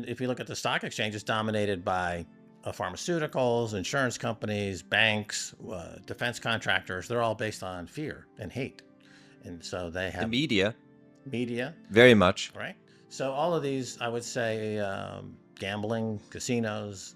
And if you look at the stock exchange, it's dominated by pharmaceuticals, insurance companies, banks, defense contractors. They're all based on fear and hate. And so they have the media, very much. right? So all of these, I would say, gambling, casinos.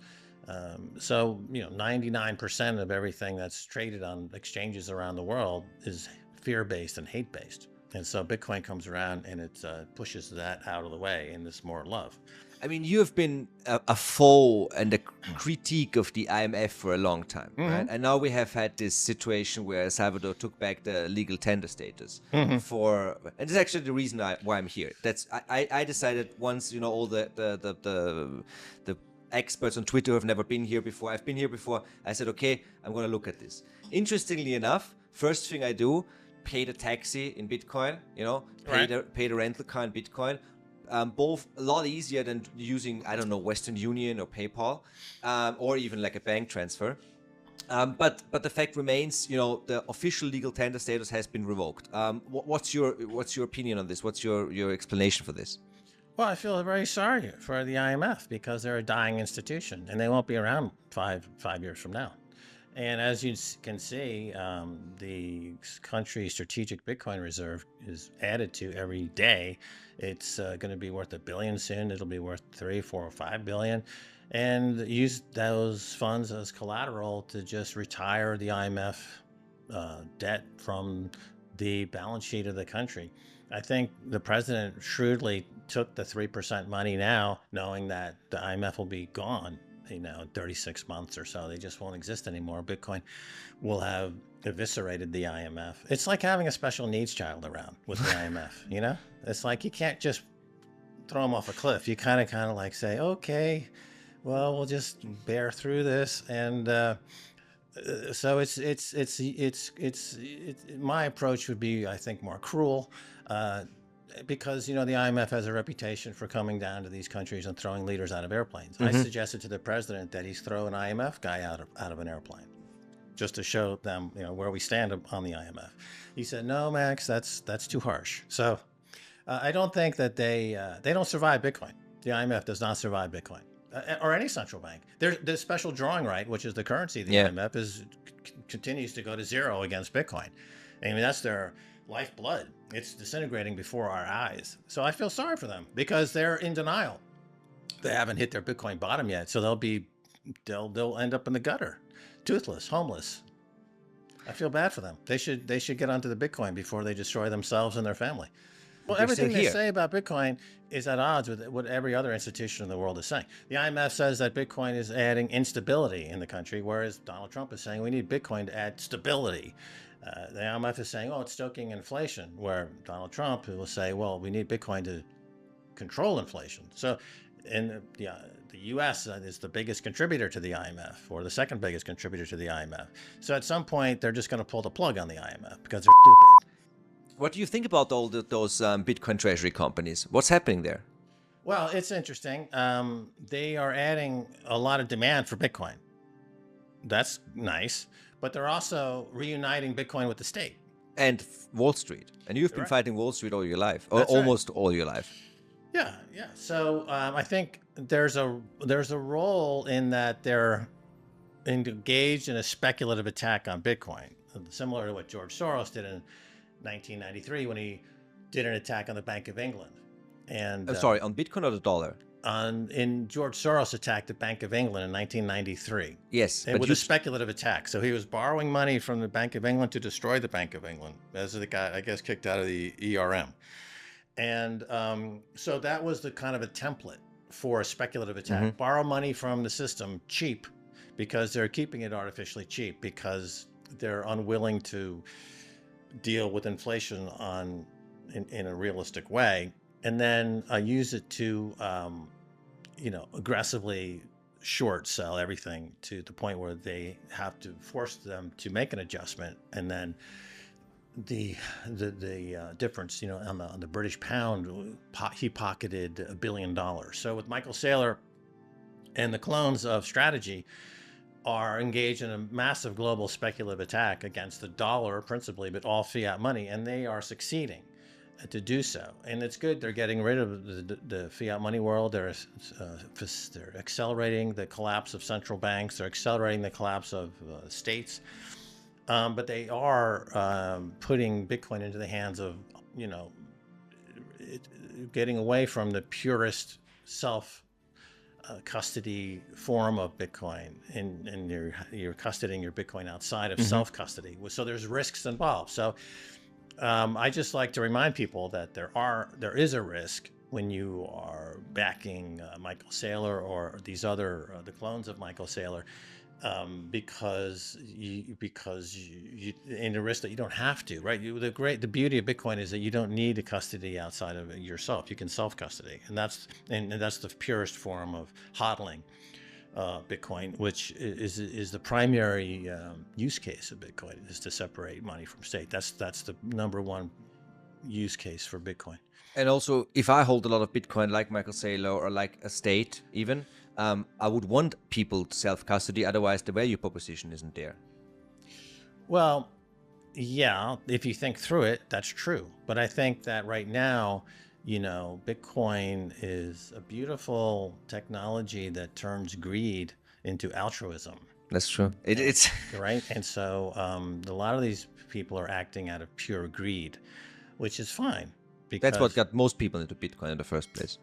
So, 99% of everything that's traded on exchanges around the world is fear-based and hate-based. And so Bitcoin comes around and it pushes that out of the way, and it's more love. I mean, you have been a foe and a critique of the IMF for a long time, right? And now we have had this situation where El Salvador took back the legal tender status and it's actually the reason why I'm here. That's I decided once, all the experts on Twitter who have never been here before. I've been here before. I said, okay, I'm going to look at this. Interestingly enough, first thing I do, pay the taxi in Bitcoin, pay the rental car in Bitcoin. Both a lot easier than using, I don't know, Western Union or PayPal, or even like a bank transfer. But the fact remains, the official legal tender status has been revoked. What's your opinion on this? What's your explanation for this? Well, I feel very sorry for the IMF because they're a dying institution and they won't be around five years from now. And as you can see, the country's strategic Bitcoin reserve is added to every day. It's going to be worth $1 billion soon. It'll be worth 3, 4, or 5 billion. And use those funds as collateral to just retire the IMF debt from the balance sheet of the country. I think the president shrewdly took the 3% money now, knowing that the IMF will be gone, 36 months or so. They just won't exist anymore. Bitcoin will have eviscerated the IMF. It's like having a special needs child around with the IMF, It's like you can't just throw them off a cliff. You kind of like say, okay, well, we'll just bear through this. And so it's my approach would be, I think, more cruel. Because, the IMF has a reputation for coming down to these countries and throwing leaders out of airplanes. I suggested to the president that he's throw an IMF guy out of an airplane just to show them, where we stand on the IMF. He said, no, Max, that's too harsh. So I don't think that they don't survive Bitcoin. The IMF does not survive Bitcoin or any central bank. There's special drawing right, which is the currency of the IMF continues to go to zero against Bitcoin. I mean, that's their lifeblood. It's disintegrating before our eyes. So I feel sorry for them because they're in denial. They haven't hit their Bitcoin bottom yet. So they'll end up in the gutter, toothless, homeless. I feel bad for them. They should get onto the Bitcoin before they destroy themselves and their family. Well, everything they say about Bitcoin is at odds with what every other institution in the world is saying. The IMF says that Bitcoin is adding instability in the country, whereas Donald Trump is saying we need Bitcoin to add stability. The IMF is saying, it's stoking inflation, where Donald Trump will say, well, we need Bitcoin to control inflation. So in the U.S. is the biggest contributor to the IMF, or the second biggest contributor to the IMF. So at some point, they're just going to pull the plug on the IMF because they're stupid. What do you think about all those Bitcoin treasury companies? What's happening there? Well, it's interesting. They are adding a lot of demand for Bitcoin. That's nice. But they're also reuniting Bitcoin with the state. And Wall Street. And you've been fighting Wall Street all your life, or almost all your life. Yeah. So I think there's a role in that they're engaged in a speculative attack on Bitcoin, similar to what George Soros did in 1993 when he did an attack on the Bank of England. And I'm sorry, on Bitcoin or the dollar? In George Soros attacked the Bank of England in 1993. Yes. But with a speculative attack. So he was borrowing money from the Bank of England to destroy the Bank of England, as the guy, I guess, kicked out of the ERM. And so that was the kind of a template for a speculative attack. Borrow money from the system cheap because they're keeping it artificially cheap because they're unwilling to deal with inflation in a realistic way. And then use it to, aggressively short sell everything to the point where they have to force them to make an adjustment. And then the difference, on the British pound, he pocketed $1 billion. So with Michael Saylor and the clones of Strategy are engaged in a massive global speculative attack against the dollar principally, but all fiat money, and they are succeeding. to do so. And it's good they're getting rid of the fiat money world. They're accelerating the collapse of central banks. They're accelerating the collapse of states. But they are putting Bitcoin into the hands of, getting away from the purest self custody form of Bitcoin, and you're custodying your Bitcoin outside of self custody. So there's risks involved. So I just like to remind people that there is a risk when you are backing Michael Saylor or these other the clones of Michael Saylor, because you in a risk that you don't have to, right? The beauty of Bitcoin is that you don't need a custody outside of yourself. You can self custody, and that's the purest form of hodling Bitcoin, which is the primary use case of Bitcoin, is to separate money from state. That's the number one use case for Bitcoin. And also, if I hold a lot of Bitcoin, like Michael Saylor or like a state even, I would want people to self-custody, otherwise the value proposition isn't there. Well, yeah, if you think through it, that's true. But I think that right now, Bitcoin is a beautiful technology that turns greed into altruism. That's true. It's right. And so a lot of these people are acting out of pure greed, which is fine. Because that's what got most people into Bitcoin in the first place.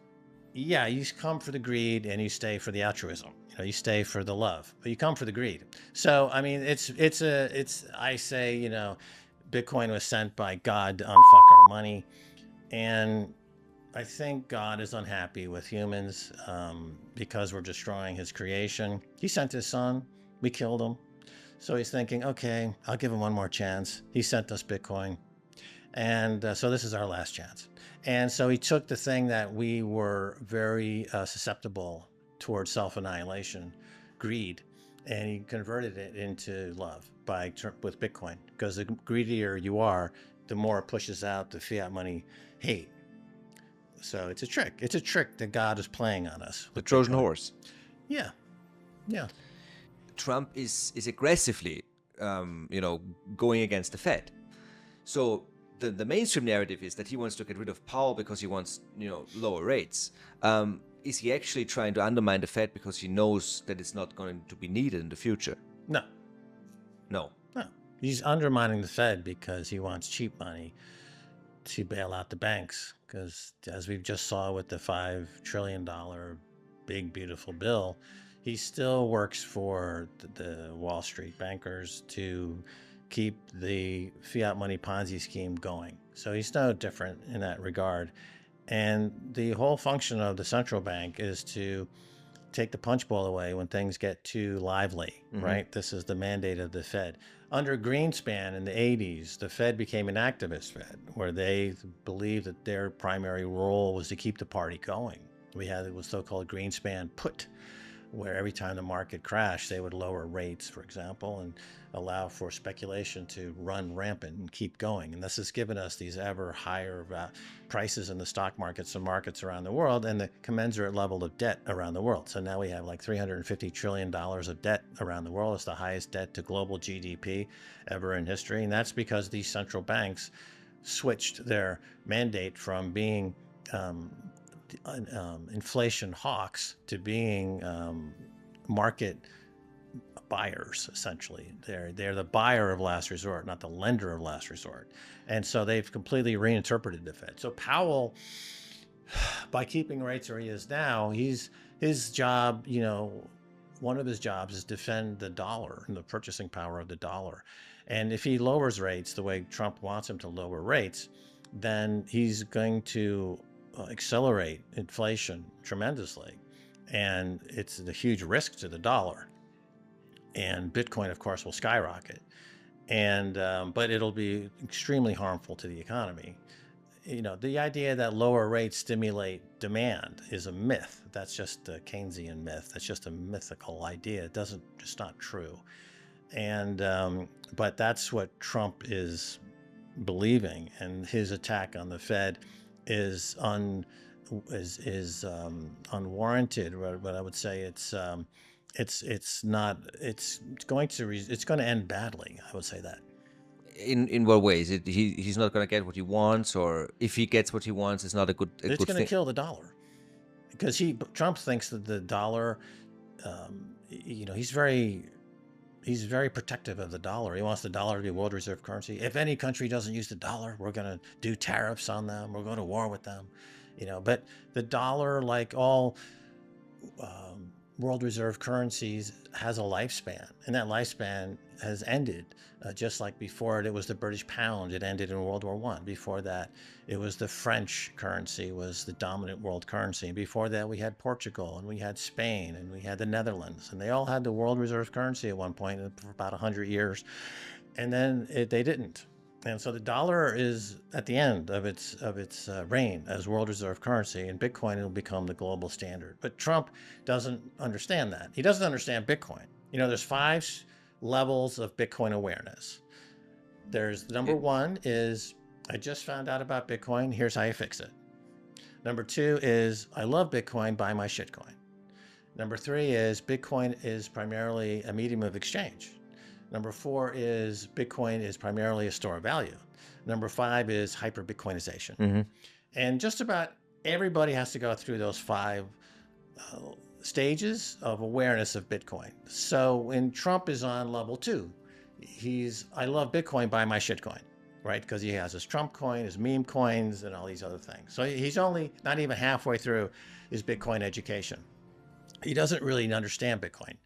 Yeah, you come for the greed and you stay for the altruism. You stay for the love, but you come for the greed. So I mean, I say, Bitcoin was sent by God to unfuck our money, and I think God is unhappy with humans because we're destroying his creation. He sent his son, we killed him. So he's thinking, okay, I'll give him one more chance. He sent us Bitcoin. And so this is our last chance. And so he took the thing that we were very susceptible towards self-annihilation, greed, and he converted it into love with Bitcoin. Because the greedier you are, the more it pushes out the fiat money hate. So it's a trick. It's a trick that God is playing on us. The Trojan horse. Yeah. Yeah. Trump is aggressively, going against the Fed. So the mainstream narrative is that he wants to get rid of Powell because he wants, lower rates. Is he actually trying to undermine the Fed because he knows that it's not going to be needed in the future? No. No. He's undermining the Fed because he wants cheap money to bail out the banks. Because as we just saw with the $5 trillion big, beautiful bill, he still works for the Wall Street bankers to keep the fiat money Ponzi scheme going. So he's no different in that regard. And the whole function of the central bank is to take the punch bowl away when things get too lively, right? This is the mandate of the Fed. Under Greenspan in the 80s, the Fed became an activist Fed, where they believed that their primary role was to keep the party going. We had the so-called Greenspan put, where every time the market crashed, they would lower rates, for example, and allow for speculation to run rampant and keep going. And this has given us these ever higher prices in the stock markets and markets around the world, and the commensurate level of debt around the world. So now we have like $350 trillion of debt around the world. It's the highest debt to global GDP ever in history. And that's because these central banks switched their mandate from being inflation hawks to being market buyers. Essentially, they're the buyer of last resort, not the lender of last resort. And so they've completely reinterpreted the Fed. So Powell, by keeping rates where he is now, his job, one of his jobs is defend the dollar and the purchasing power of the dollar. And if he lowers rates the way Trump wants him to lower rates, then he's going to accelerate inflation tremendously, and it's a huge risk to the dollar. And Bitcoin, of course, will skyrocket, and but it'll be extremely harmful to the economy. The idea that lower rates stimulate demand is a myth. That's just a Keynesian myth. That's just a mythical idea. It's not true. And but that's what Trump is believing, and his attack on the Fed is unwarranted. But I would say it's going to end badly. I would say that. In what ways? He's not going to get what he wants, or if he gets what he wants, it's not a good It's going to thing. kill the dollar, because Trump thinks that the dollar, he's very protective of the dollar. He wants the dollar to be world reserve currency. If any country doesn't use the dollar, we're going to do tariffs on them. We'll go to war with them, But the dollar, like all world reserve currencies, has a lifespan, and that lifespan has ended. Just like before it was the British pound, it ended in World War I. Before that, it was the French currency was the dominant world currency. And before that, we had Portugal, and we had Spain, and we had the Netherlands, and they all had the world reserve currency at one point for about 100 years, and then they didn't. And so the dollar is at the end of its reign as world reserve currency, and Bitcoin will become the global standard. But Trump doesn't understand that. He doesn't understand Bitcoin. There's 5 levels of Bitcoin awareness. There's number 1 is, I just found out about Bitcoin. Here's how you fix it. Number 2 is, I love Bitcoin, buy my shitcoin. Number 3 is, Bitcoin is primarily a medium of exchange. Number 4 is, Bitcoin is primarily a store of value. Number 5 is hyper Bitcoinization. Mm-hmm. And just about everybody has to go through those 5 stages of awareness of Bitcoin. So when Trump is on level 2, I love Bitcoin, buy my shitcoin, right? Because he has his Trump coin, his meme coins, and all these other things. So he's only not even halfway through his Bitcoin education. He doesn't really understand Bitcoin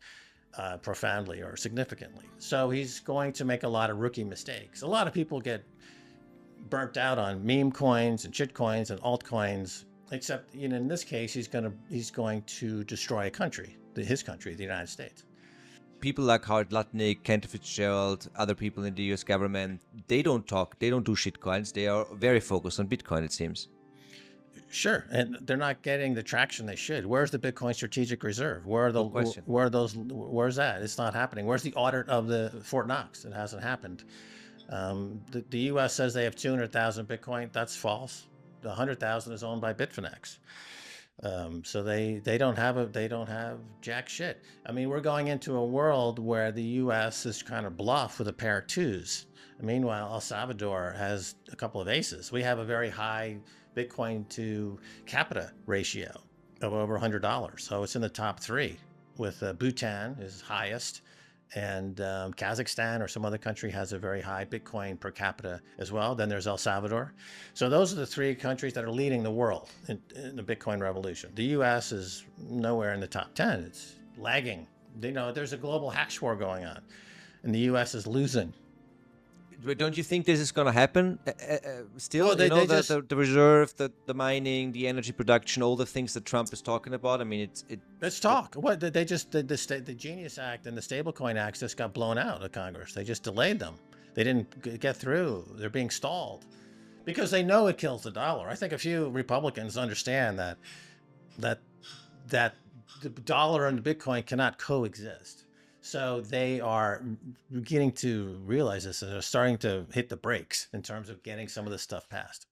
profoundly or significantly. So he's going to make a lot of rookie mistakes. A lot of people get burnt out on meme coins and shit coins and altcoins, except in this case, he's going to destroy a country, his country, the United States. People like 𝗕𝗓𝗘𝗥, Ken Fitzgerald, other people in the US government, they don't do shit coins. They are very focused on Bitcoin, it seems. Sure, and they're not getting the traction they should. Where's the Bitcoin strategic reserve? Where's that? It's not happening. Where's the audit of the Fort Knox? It hasn't happened. The U.S. says they have 200,000 Bitcoin. That's false. The 100,000 is owned by Bitfinex. So they don't have jack shit. I mean, we're going into a world where the U.S. is kind of bluff with a pair of 2s. Meanwhile, El Salvador has a couple of aces. We have a very high Bitcoin to capita ratio of over $100. So it's in the top 3, with Bhutan is highest, and Kazakhstan or some other country has a very high Bitcoin per capita as well. Then there's El Salvador. So those are the 3 countries that are leading the world in the Bitcoin revolution. The US is nowhere in the top 10. It's lagging. There's a global hash war going on, and the US is losing. But don't you think this is going to happen still? Well, the reserve, the mining, the energy production, all the things that Trump is talking about. I mean, let's talk. What they just the Genius Act and the Stablecoin Act just got blown out of Congress. They just delayed them. They didn't get through. They're being stalled because they know it kills the dollar. I think a few Republicans understand that the dollar and the Bitcoin cannot coexist. So they are beginning to realize this, and they're starting to hit the brakes in terms of getting some of this stuff passed.